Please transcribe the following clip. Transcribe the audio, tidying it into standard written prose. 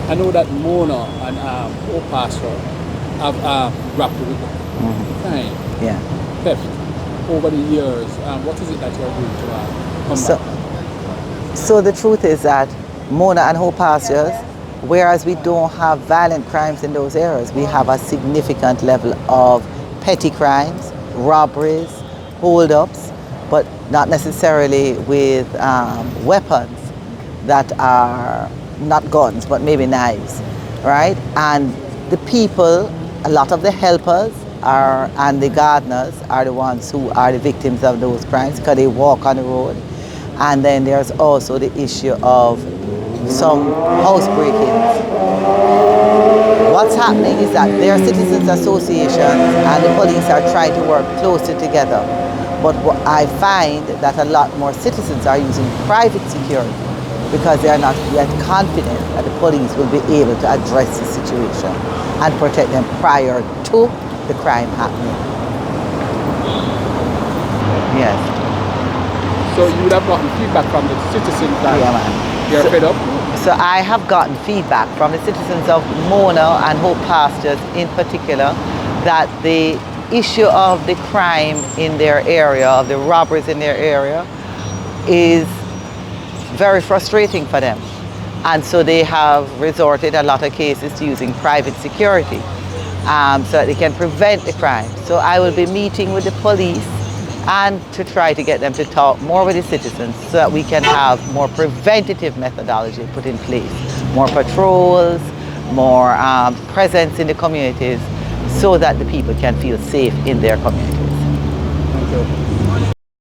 I know that Mona and Old Pastor have grappled with crime, Yeah. theft over the years. What is it that you're doing to combat? So the truth is that Mona and Hope Pastures, whereas we don't have violent crimes in those areas, we have a significant level of petty crimes, robberies, hold-ups, but not necessarily with weapons that are not guns, but maybe knives, right? And the people, a lot of the helpers and the gardeners are the ones who are the victims of those crimes because they walk on the road. And then there's also the issue of some house break-ins. What's happening is that there are citizens associations and the police are trying to work closely together. But what I find that a lot more citizens are using private security because they are not yet confident that the police will be able to address the situation and protect them prior to the crime happening. Yes. So you would have gotten feedback from the citizens that you're fed up? So I have gotten feedback from the citizens of Mona and Hope Pastures in particular that the issue of the crime in their area, of the robberies in their area, is very frustrating for them. And so they have resorted in a lot of cases to using private security so that they can prevent the crime. So I will be meeting with the police and to try to get them to talk more with the citizens so that we can have more preventative methodology put in place, more patrols, more presence in the communities so that the people can feel safe in their communities. Thank you.